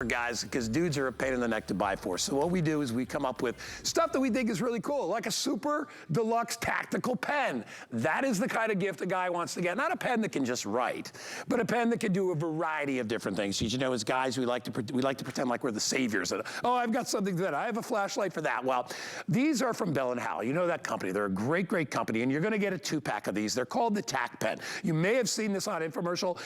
guys, because dudes are a pain in the neck to buy for. So what we do is we come up with stuff that we think is really cool, like a super deluxe tactical pen. That is the kind of gift a guy wants to get. Not a pen that can just write, but a pen that can do a variety of different things. You know, as guys, we like to pretend like we're the saviors. Oh, I've got something for that. I have a flashlight for that. Well, these are from Bell & Howell. You know that company. They're a great, great company, and you're going to get a 2-pack of these. They're called the Tac Pen. You may have seen this on infomercial.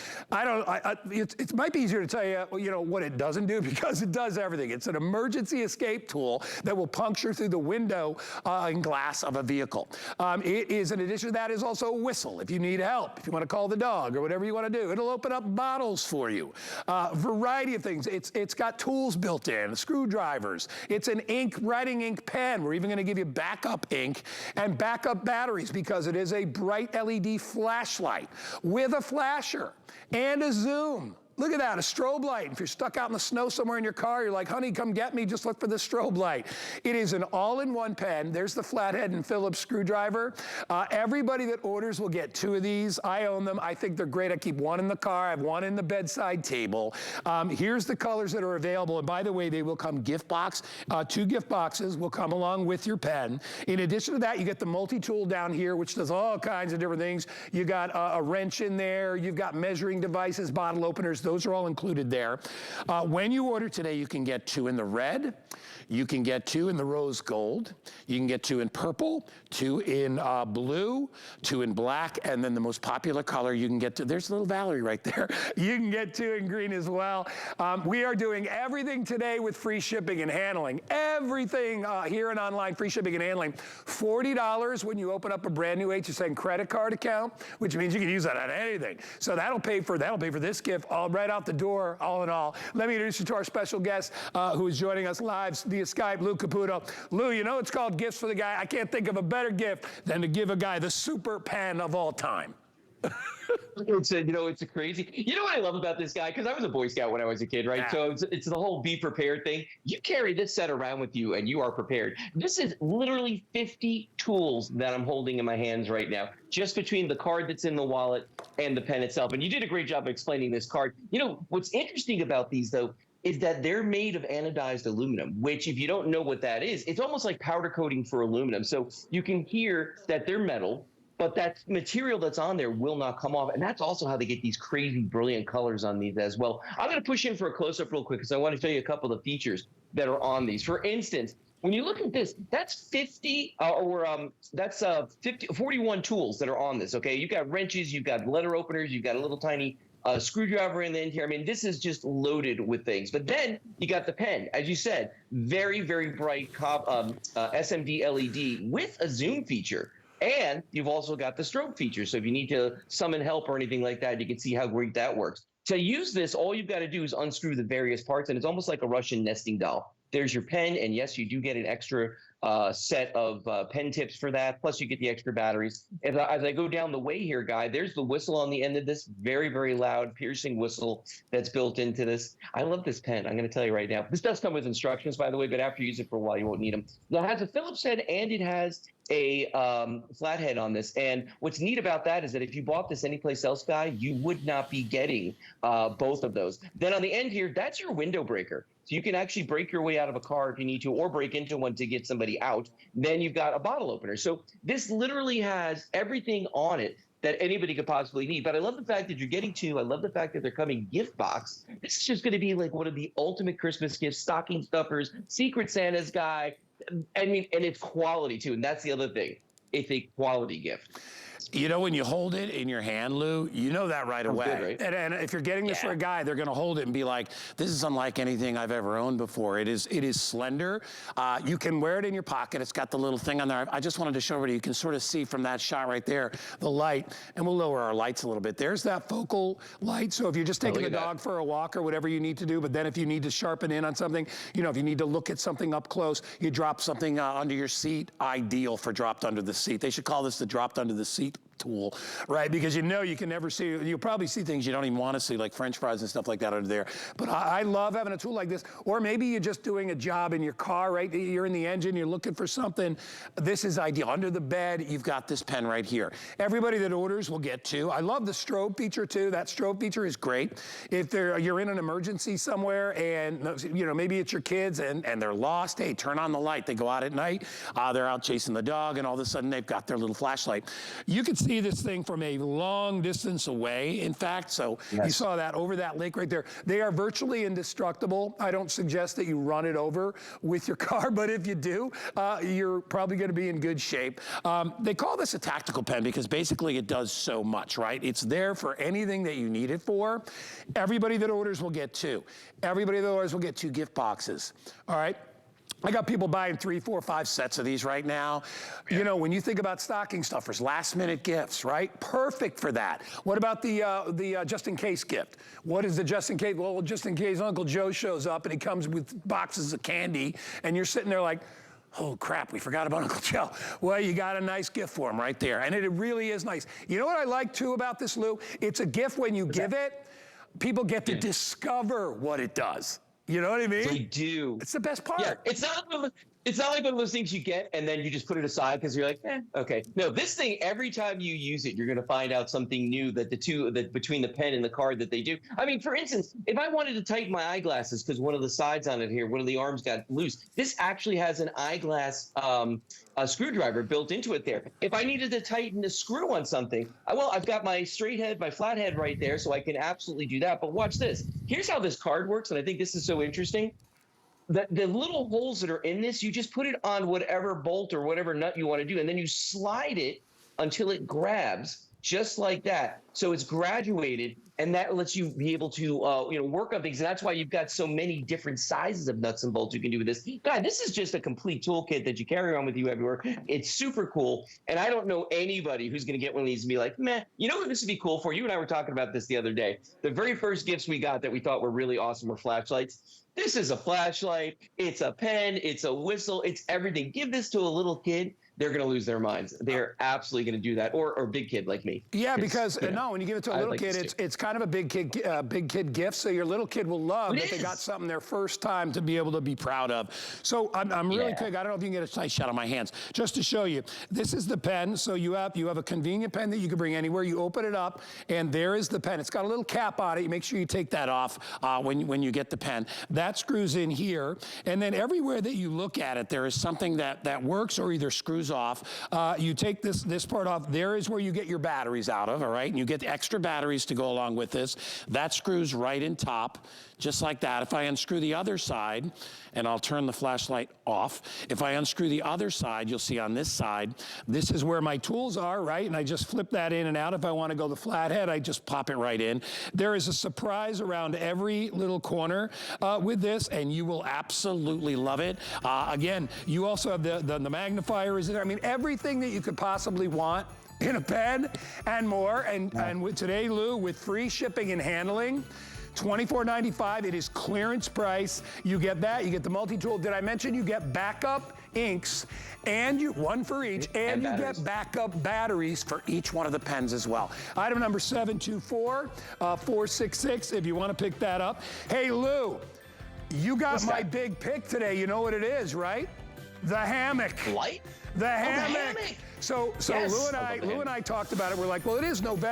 It might be easier to tell you, what it doesn't do, because it does everything. It's an emergency escape tool that will puncture through the window and glass of a vehicle. It is, in addition to that, is also a whistle if you need help, if you want to call the dog or whatever you want to do. It'll open up bottles for you. Variety of things. It's got tools built in, screwdrivers. It's an writing ink pen. We're even going to give you backup ink and backup batteries, because it is a bright LED flashlight with a flasher and a zoom. Look at that, a strobe light. If you're stuck out in the snow somewhere in your car, you're like, honey, come get me, just look for the strobe light. It is an all-in-one pen. There's the flathead and Phillips screwdriver. Everybody that orders will get 2 of these. I own them. I think they're great. I keep one in the car. I have one in the bedside table. Here's the colors that are available. And by the way, they will come gift box. 2 gift boxes will come along with your pen. In addition to that, you get the multi-tool down here, which does all kinds of different things. You got a wrench in there. You've got measuring devices, bottle openers. Those are all included there. When you order today, you can get 2 in the red, you can get 2 in the rose gold, you can get 2 in purple, 2 in blue, 2 in black, and then the most popular color you can get to, there's little Valerie right there, you can get 2 in green as well. We are doing everything today with free shipping and handling. Everything here and online, free shipping and handling. $40 when you open up a brand new HSN credit card account, which means you can use that on anything. So that'll pay for this gift right out the door, all in all. Let me introduce you to our special guest who is joining us live via Skype, Lou Caputo. Lou, you know it's called gifts for the guy. I can't think of a better gift than to give a guy the super pen of all time. It's a crazy. You know what I love about this guy? Because I was a Boy Scout when I was a kid, right? Yeah. So it's the whole be prepared thing. You carry this set around with you, and you are prepared. This is literally 50 tools that I'm holding in my hands right now, just between the card that's in the wallet and the pen itself. And you did a great job of explaining this card. You know what's interesting about these, though, is that they're made of anodized aluminum, which, if you don't know what that is, it's almost like powder coating for aluminum. So you can hear that they're metal, but that material that's on there will not come off. And that's also how they get these crazy, brilliant colors on these as well. I'm going to push in for a close-up real quick, because I want to show you a couple of features that are on these. For instance, when you look at this, that's 41 tools that are on this, okay? You've got wrenches, you've got letter openers, you've got a little tiny screwdriver in the end here. I mean, this is just loaded with things. But then you got the pen, as you said, very, very bright SMD LED with a zoom feature. And you've also got the strobe feature. So if you need to summon help or anything like that, you can see how great that works. To use this, all you've got to do is unscrew the various parts, and it's almost like a Russian nesting doll. There's your pen, and yes, you do get an extra set of pen tips for that, plus you get the extra batteries. As I go down the way here, Guy, there's the whistle on the end of this, very, very loud, piercing whistle that's built into this. I love this pen, I'm going to tell you right now. This does come with instructions, by the way, but after you use it for a while, you won't need them. Now, it has a Phillips head, and it has a flathead on this. And what's neat about that is that if you bought this anyplace else, Guy, you would not be getting both of those. Then on the end here, that's your window breaker. So you can actually break your way out of a car if you need to, or break into one to get somebody out. Then you've got a bottle opener. So this literally has everything on it that anybody could possibly need. But I love the fact that you're getting 2. I love the fact that they're coming gift box. This is just going to be like one of the ultimate Christmas gifts, stocking stuffers, Secret Santa's, Guy. I mean, and it's quality too. And that's the other thing. It's a quality gift. You know, when you hold it in your hand, Lou, you know that right away. Good, right? And if you're getting this for a guy, they're going to hold it and be like, this is unlike anything I've ever owned before. It is slender. You can wear it in your pocket. It's got the little thing on there. I just wanted to show everybody, you can sort of see from that shot right there, the light. And we'll lower our lights a little bit. There's that focal light. So if you're just taking the dog for a walk or whatever you need to do, but then if you need to sharpen in on something, you know, if you need to look at something up close, you drop something under your seat, ideal for dropped under the seat. They should call this the dropped under the seat tool, right? Because you know you can never see, you'll probably see things you don't even want to see, like French fries and stuff like that under there. But I love having a tool like this. Or maybe you're just doing a job in your car, right? You're in the engine, you're looking for something. This is ideal. Under the bed, you've got this pen right here. Everybody that orders will get two. I love the strobe feature too. That strobe feature is great. If you're in an emergency somewhere and maybe it's your kids and they're lost, hey, turn on the light. They go out at night, they're out chasing the dog, and all of a sudden they've got their little flashlight. You can see this thing from a long distance away, in fact. So yes. You saw that over that lake right there. They are virtually indestructible. I don't suggest that you run it over with your car, but if you do, you're probably going to be in good shape. They call this a tactical pen because basically it does so much, right? It's there for anything that you need it for. Everybody that orders will get two. Everybody that orders will get two gift boxes, all right? I got people buying 3, 4, 5 sets of these right now. Yeah. You know, when you think about stocking stuffers, last minute gifts, right? Perfect for that. What about the just in case gift? What is the just in case? Well, just in case Uncle Joe shows up and he comes with boxes of candy and you're sitting there like, oh crap, we forgot about Uncle Joe. Well, you got a nice gift for him right there. And it really is nice. You know what I like too about this, Lou? It's a gift when you give it, people get to discover what it does. You know what I mean? They do. It's the best part. Yeah, it's not like one of those things you get and then you just put it aside because you're like, okay. No, this thing, every time you use it, you're going to find out something new that between the pen and the card that they do. I mean, for instance, if I wanted to tighten my eyeglasses because one of the sides on it here, one of the arms got loose, this actually has an eyeglass screwdriver built into it there. If I needed to tighten a screw on something, I've got my straight head, my flathead right there, so I can absolutely do that. But watch this. Here's how this card works, and I think this is so interesting. The little holes that are in this, you just put it on whatever bolt or whatever nut you want to do, and then you slide it until it grabs, just like that. So it's graduated, and that lets you be able to work on things. And that's why you've got so many different sizes of nuts and bolts you can do with this. God, this is just a complete toolkit that you carry around with you everywhere. It's super cool. And I don't know anybody who's going to get one of these and be like, meh, you know what this would be cool for? You and I were talking about this the other day. The very first gifts we got that we thought were really awesome were flashlights. This is a flashlight. It's a pen. It's a whistle. It's everything. Give this to a little kid. They're going to lose their minds. They're absolutely going to do that, or a big kid like me. Yeah, because when you give it to a little kid, it's kind of a big kid gift. So your little kid will love that they got something their first time to be able to be proud of. So I'm really quick. I don't know if you can get a nice shot of my hands, just to show you. This is the pen. So you have a convenient pen that you can bring anywhere. You open it up, and there is the pen. It's got a little cap on it. You make sure you take that off when you get the pen. That screws in here, and then everywhere that you look at it, there is something that works or either screws off. You take this part off. There is where you get your batteries out of, all right? And you get the extra batteries to go along with this. That screws right in top, just like that. If I unscrew the other side, and I'll turn the flashlight off. If I unscrew the other side, you'll see on this side, this is where my tools are, right? And I just flip that in and out. If I want to go the flathead, I just pop it right in. There is a surprise around every little corner with this, and you will absolutely love it. Again, you also have the magnifier is there. I mean, everything that you could possibly want in a pen and more. And with today, Lou, with free shipping and handling, $24.95. It is clearance price. You get that. You get the multi-tool. Did I mention you get backup inks, and one for each, and you get backup batteries for each one of the pens as well. Item number 724-466 if you want to pick that up. Hey, Lou, you got my big pick today. You know what it is, right? The hammock. Light? The hammock. So yes. Lou and I talked about it. We're like, well, it is November.